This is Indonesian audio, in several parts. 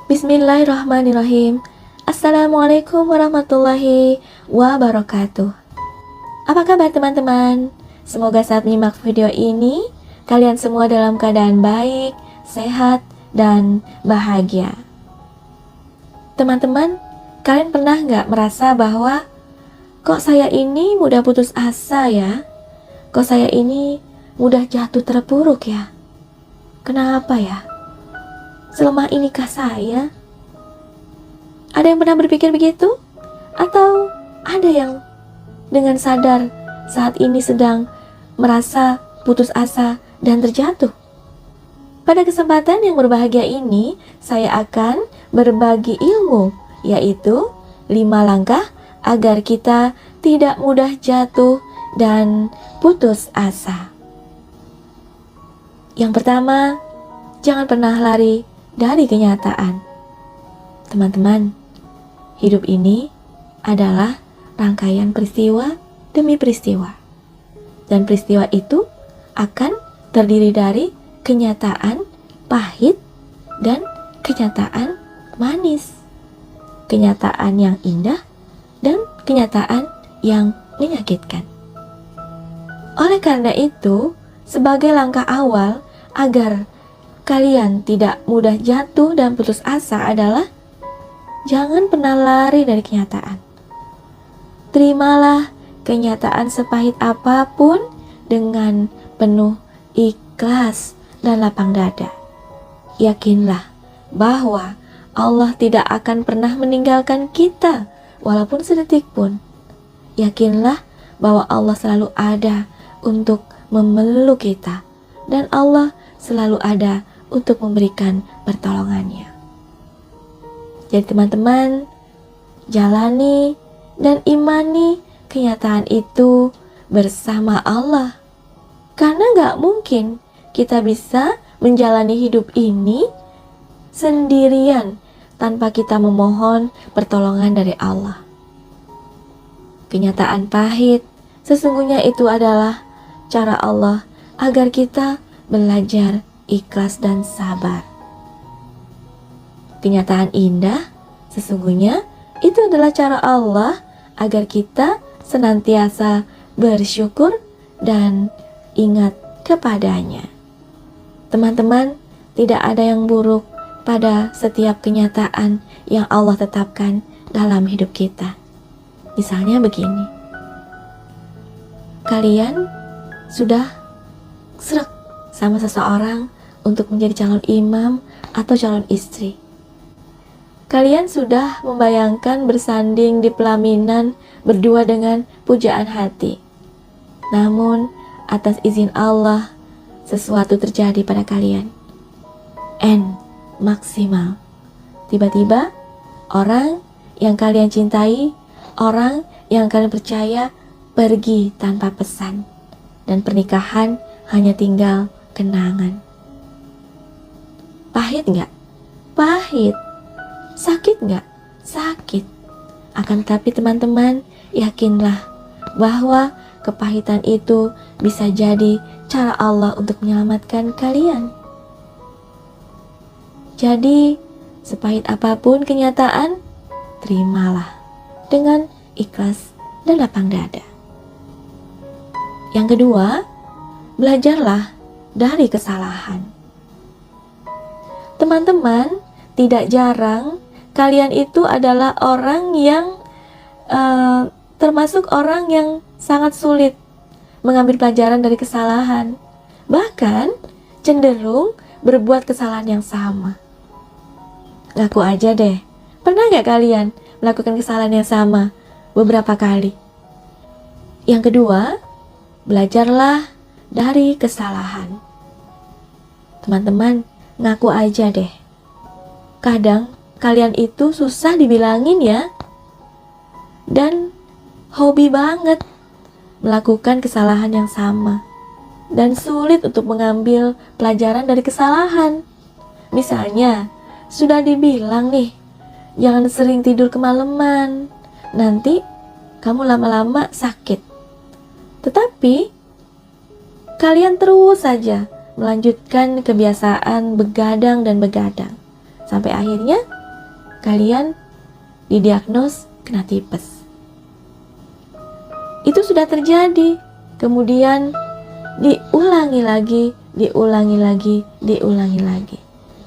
Bismillahirrahmanirrahim. Assalamualaikum warahmatullahi wabarakatuh. Apa kabar teman-teman? Semoga saat menyimak video ini kalian semua dalam keadaan baik, sehat, dan bahagia. Teman-teman, kalian pernah nggak merasa bahwa kok saya ini mudah putus asa ya? Kok saya ini mudah jatuh terpuruk ya? Kenapa ya? Selemah inikah saya? Ada yang pernah berpikir begitu? Atau ada yang dengan sadar saat ini sedang merasa putus asa dan terjatuh? Pada kesempatan yang berbahagia ini, saya akan berbagi ilmu, yaitu 5 langkah agar kita tidak mudah jatuh dan putus asa. Yang pertama, jangan pernah lari dari kenyataan. Teman-teman, hidup ini adalah rangkaian peristiwa demi peristiwa. Dan peristiwa itu akan terdiri dari kenyataan pahit dan kenyataan manis. Kenyataan yang indah dan kenyataan yang menyakitkan. Oleh karena itu, sebagai langkah awal agar kalian tidak mudah jatuh dan putus asa adalah jangan pernah lari dari kenyataan. Terimalah kenyataan sepahit apapun dengan penuh ikhlas dan lapang dada. Yakinlah bahwa Allah tidak akan pernah meninggalkan kita walaupun sedetik pun. Yakinlah bahwa Allah selalu ada untuk memeluk kita dan Allah selalu ada untuk memberikan pertolongannya. Jadi teman-teman, jalani dan imani kenyataan itu bersama Allah. Karena gak mungkin kita bisa menjalani hidup ini sendirian tanpa kita memohon pertolongan dari Allah. Kenyataan pahit sesungguhnya itu adalah cara Allah agar kita belajar ikhlas dan sabar. Kenyataan indah sesungguhnya itu adalah cara Allah agar kita senantiasa bersyukur dan ingat kepadanya. Teman-teman, tidak ada yang buruk pada setiap kenyataan yang Allah tetapkan dalam hidup kita. Misalnya begini, kalian sudah srek sama seseorang untuk menjadi calon imam atau calon istri. Kalian sudah membayangkan bersanding di pelaminan berdua dengan pujaan hati. Namun, atas izin Allah, sesuatu terjadi pada kalian. Maksimal. Tiba-tiba, orang yang kalian cintai, orang yang kalian percaya, pergi tanpa pesan. Dan pernikahan hanya tinggal kenangan. Pahit nggak? Pahit. Sakit nggak? Sakit. Akan tetapi teman-teman, yakinlah bahwa kepahitan itu bisa jadi cara Allah untuk menyelamatkan kalian. Jadi, sepahit apapun kenyataan, terimalah dengan ikhlas dan lapang dada. Yang kedua, belajarlah dari kesalahan. Teman-teman, tidak jarang kalian itu adalah orang yang termasuk orang yang sangat sulit mengambil pelajaran dari kesalahan. Bahkan cenderung berbuat kesalahan yang sama. Ngaku aja deh, pernah nggak kalian melakukan kesalahan yang sama beberapa kali? Yang kedua, belajarlah dari kesalahan. Teman-teman, ngaku aja deh. Kadang kalian itu susah dibilangin ya. Dan hobi banget melakukan kesalahan yang sama. Dan sulit untuk mengambil pelajaran dari kesalahan. Misalnya, sudah dibilang nih, jangan sering tidur kemalaman. Nanti kamu lama-lama sakit. Tetapi kalian terus saja melanjutkan kebiasaan begadang dan begadang. Sampai akhirnya kalian didiagnos kena tipes. Itu sudah terjadi. Kemudian diulangi lagi, diulangi lagi, diulangi lagi.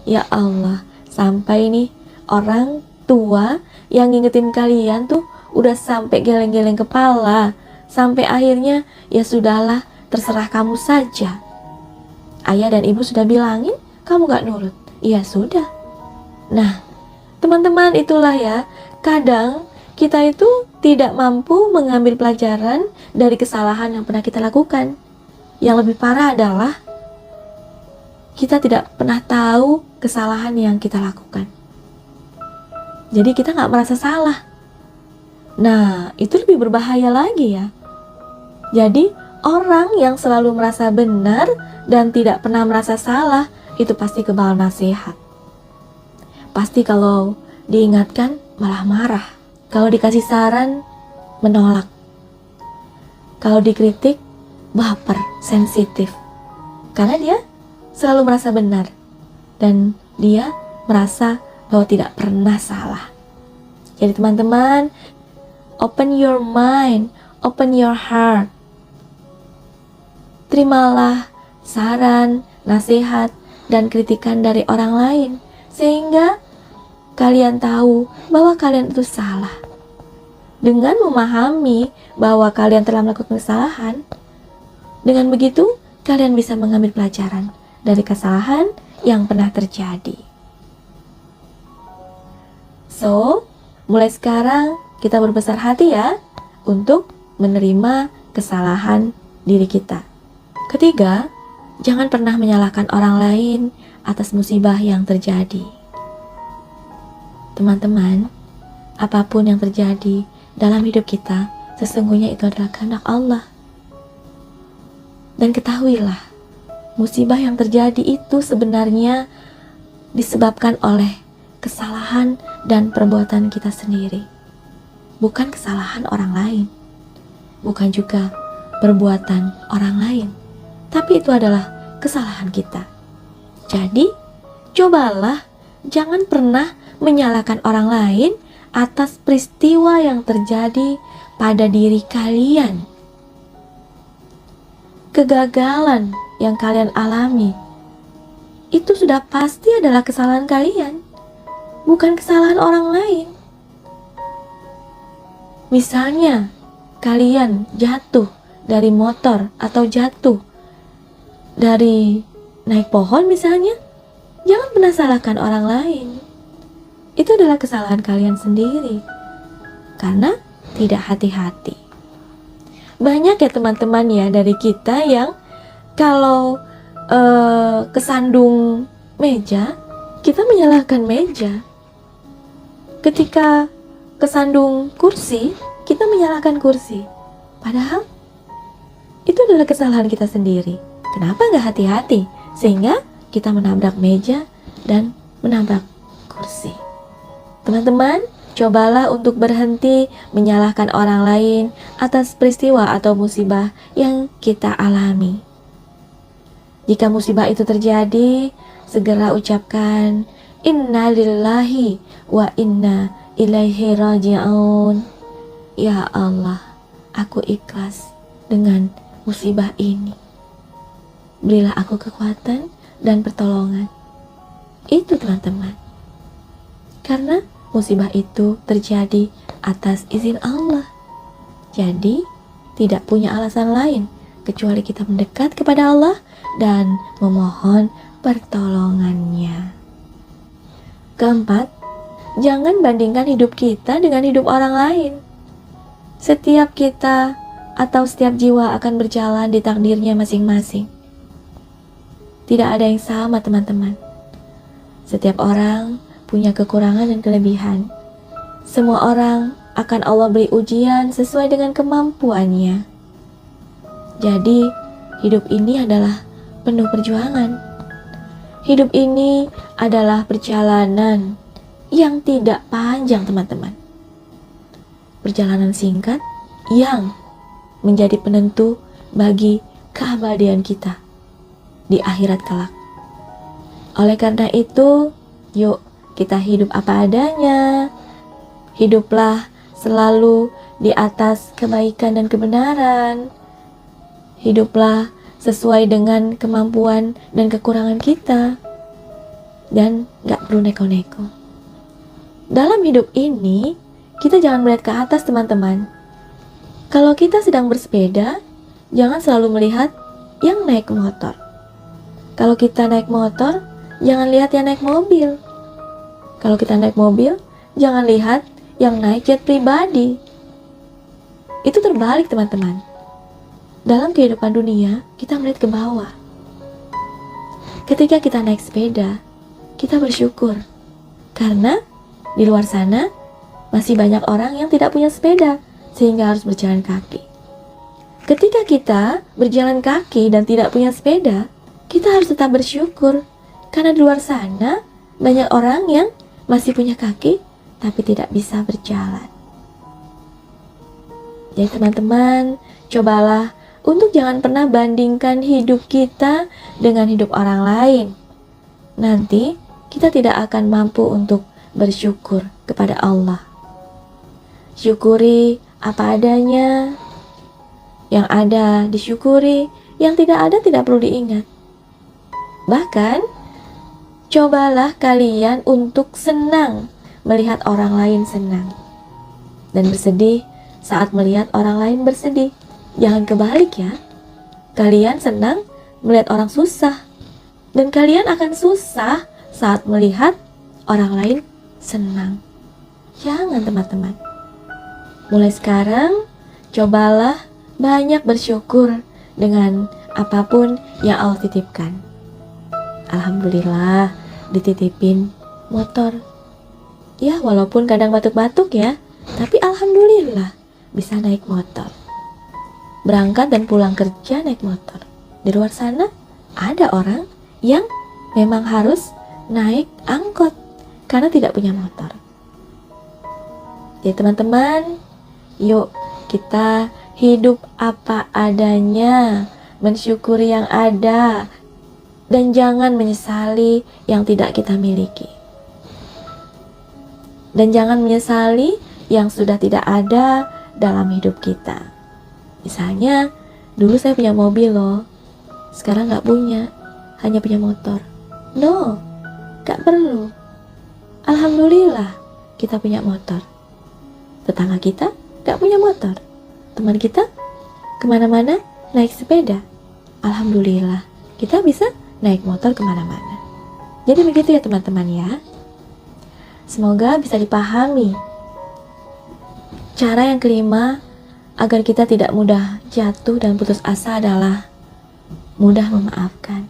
Ya Allah, sampai nih orang tua yang ngingetin kalian tuh udah sampai geleng-geleng kepala. Sampai akhirnya ya sudahlah, terserah kamu saja. Ayah dan ibu sudah bilangin, kamu gak nurut. Ya sudah. Nah, teman-teman, itulah ya, kadang kita itu tidak mampu mengambil pelajaran dari kesalahan yang pernah kita lakukan. Yang lebih parah adalah kita tidak pernah tahu kesalahan yang kita lakukan. Jadi kita nggak merasa salah. Nah, itu lebih berbahaya lagi ya. Jadi orang yang selalu merasa benar dan tidak pernah merasa salah, itu pasti kebal nasihat. Pasti kalau diingatkan malah marah. Kalau dikasih saran, menolak. Kalau dikritik, baper, sensitif. Karena dia selalu merasa benar. Dan dia merasa bahwa tidak pernah salah. Jadi teman-teman, open your mind, open your heart. Terimalah saran, nasihat, dan kritikan dari orang lain. Sehingga kalian tahu bahwa kalian itu salah. Dengan memahami bahwa kalian telah melakukan kesalahan, dengan begitu kalian bisa mengambil pelajaran dari kesalahan yang pernah terjadi. So, mulai sekarang kita berbesar hati ya untuk menerima kesalahan diri kita. Ketiga, jangan pernah menyalahkan orang lain atas musibah yang terjadi. Teman-teman, apapun yang terjadi dalam hidup kita, sesungguhnya itu adalah kehendak Allah. Dan ketahuilah, musibah yang terjadi itu sebenarnya disebabkan oleh kesalahan dan perbuatan kita sendiri. Bukan kesalahan orang lain, bukan juga perbuatan orang lain, tapi itu adalah kesalahan kita. Jadi, cobalah jangan pernah menyalahkan orang lain atas peristiwa yang terjadi pada diri kalian. Kegagalan yang kalian alami itu sudah pasti adalah kesalahan kalian, bukan kesalahan orang lain. Misalnya, kalian jatuh dari motor atau jatuh dari naik pohon misalnya, jangan pernah salahkan orang lain. Itu adalah kesalahan kalian sendiri karena tidak hati-hati. Banyak ya teman-teman ya dari kita yang kalau kesandung meja, kita menyalahkan meja. Ketika kesandung kursi, kita menyalahkan kursi. Padahal itu adalah kesalahan kita sendiri. Kenapa nggak hati-hati? Sehingga kita menabrak meja dan menabrak kursi. Teman-teman, cobalah untuk berhenti menyalahkan orang lain atas peristiwa atau musibah yang kita alami. Jika musibah itu terjadi, segera ucapkan Inna lillahi wa inna ilaihi raji'un. Ya Allah, aku ikhlas dengan musibah ini. Berilah aku kekuatan dan pertolongan. Itu teman-teman. Karena musibah itu terjadi atas izin Allah. Jadi, tidak punya alasan lain kecuali kita mendekat kepada Allah dan memohon pertolongannya. Keempat, jangan bandingkan hidup kita dengan hidup orang lain. Setiap kita atau setiap jiwa akan berjalan di takdirnya masing-masing. Tidak ada yang sama teman-teman. Setiap orang punya kekurangan dan kelebihan. Semua orang akan Allah beri ujian sesuai dengan kemampuannya. Jadi, hidup ini adalah penuh perjuangan. Hidup ini adalah perjalanan yang tidak panjang teman-teman. Perjalanan singkat yang menjadi penentu bagi keabadian kita di akhirat kelak. Oleh karena itu, yuk kita hidup apa adanya. Hiduplah selalu di atas kebaikan dan kebenaran. Hiduplah sesuai dengan kemampuan dan kekurangan kita. Dan gak perlu neko-neko. Dalam hidup ini, kita jangan melihat ke atas, teman-teman. Kalau kita sedang bersepeda, jangan selalu melihat yang naik motor. Kalau kita naik motor, jangan lihat yang naik mobil. Kalau kita naik mobil, jangan lihat yang naik jet pribadi. Itu terbalik, teman-teman. Dalam kehidupan dunia, kita melihat ke bawah. Ketika kita naik sepeda, kita bersyukur. Karena di luar sana, masih banyak orang yang tidak punya sepeda, sehingga harus berjalan kaki. Ketika kita berjalan kaki dan tidak punya sepeda, kita harus tetap bersyukur. Karena di luar sana, banyak orang yang masih punya kaki, tapi tidak bisa berjalan. Jadi teman-teman, cobalah untuk jangan pernah bandingkan hidup kita dengan hidup orang lain. Nanti kita tidak akan mampu untuk bersyukur kepada Allah. Syukuri apa adanya. Yang ada disyukuri, yang tidak ada tidak perlu diingat. Bahkan, cobalah kalian untuk senang melihat orang lain senang. Dan bersedih saat melihat orang lain bersedih. Jangan kebalik ya. Kalian senang melihat orang susah. Dan kalian akan susah saat melihat orang lain senang. Jangan, teman-teman. Mulai sekarang, cobalah banyak bersyukur dengan apapun yang Allah titipkan. Alhamdulillah dititipin motor. Ya, walaupun kadang batuk-batuk ya, tapi alhamdulillah bisa naik motor. Berangkat dan pulang kerja naik motor. Di luar sana ada orang yang memang harus naik angkot karena tidak punya motor. Jadi teman-teman, yuk kita hidup apa adanya, mensyukuri yang ada, dan jangan menyesali yang tidak kita miliki. Dan jangan menyesali yang sudah tidak ada dalam hidup kita. Misalnya, dulu saya punya mobil loh, sekarang gak punya, hanya punya motor. No, gak perlu. Alhamdulillah kita punya motor. Tetangga kita gak punya motor. Teman kita kemana-mana naik sepeda. Alhamdulillah kita bisa naik motor kemana-mana. Jadi begitu ya teman-teman ya. Semoga bisa dipahami. Cara yang kelima agar kita tidak mudah jatuh dan putus asa adalah mudah memaafkan.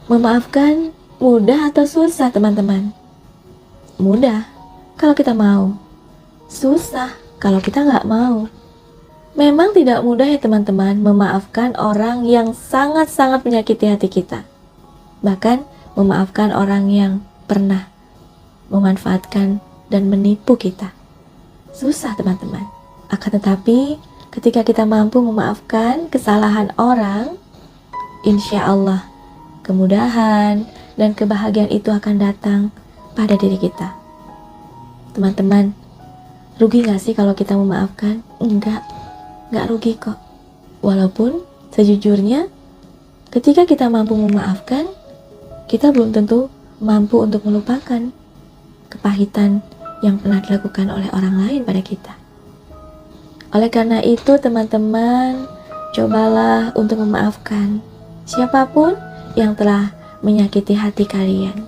Memaafkan mudah atau susah teman-teman? Mudah kalau kita mau, susah kalau kita nggak mau. Memang tidak mudah ya teman-teman memaafkan orang yang sangat-sangat menyakiti hati kita. Bahkan memaafkan orang yang pernah memanfaatkan dan menipu kita. Susah teman-teman. Akan tetapi ketika kita mampu memaafkan kesalahan orang, insya Allah kemudahan dan kebahagiaan itu akan datang pada diri kita. Teman-teman, rugi gak sih kalau kita memaafkan? Enggak rugi kok. Walaupun sejujurnya ketika kita mampu memaafkan, kita belum tentu mampu untuk melupakan kepahitan yang pernah dilakukan oleh orang lain pada kita. Oleh karena itu teman-teman, cobalah untuk memaafkan siapapun yang telah menyakiti hati kalian.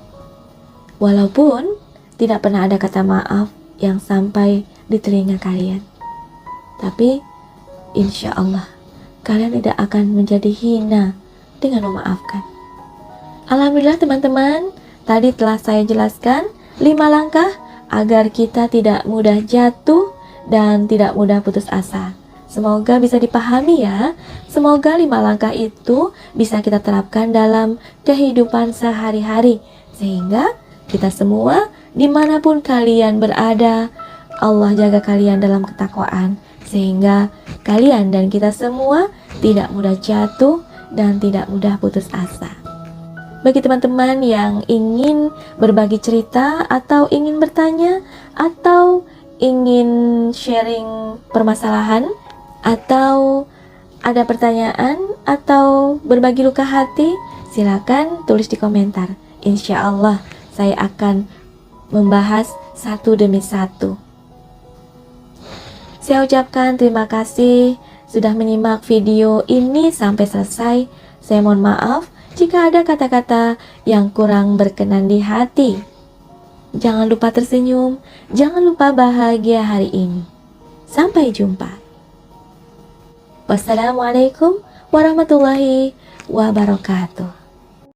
Walaupun tidak pernah ada kata maaf yang sampai di telinga kalian. Tapi insya Allah kalian tidak akan menjadi hina dengan memaafkan. Alhamdulillah teman-teman, tadi telah saya jelaskan 5 langkah agar kita tidak mudah jatuh dan tidak mudah putus asa. Semoga bisa dipahami ya. Semoga 5 langkah itu bisa kita terapkan dalam kehidupan sehari-hari. Sehingga kita semua dimanapun kalian berada, Allah jaga kalian dalam ketakwaan. Sehingga kalian dan kita semua tidak mudah jatuh dan tidak mudah putus asa. Bagi teman-teman yang ingin berbagi cerita atau ingin bertanya atau ingin sharing permasalahan atau ada pertanyaan atau berbagi luka hati, silakan tulis di komentar. Insya Allah saya akan membahas satu demi satu. Saya ucapkan terima kasih sudah menyimak video ini sampai selesai. Saya mohon maaf jika ada kata-kata yang kurang berkenan di hati. Jangan lupa tersenyum, jangan lupa bahagia hari ini. Sampai jumpa. Wassalamualaikum warahmatullahi wabarakatuh.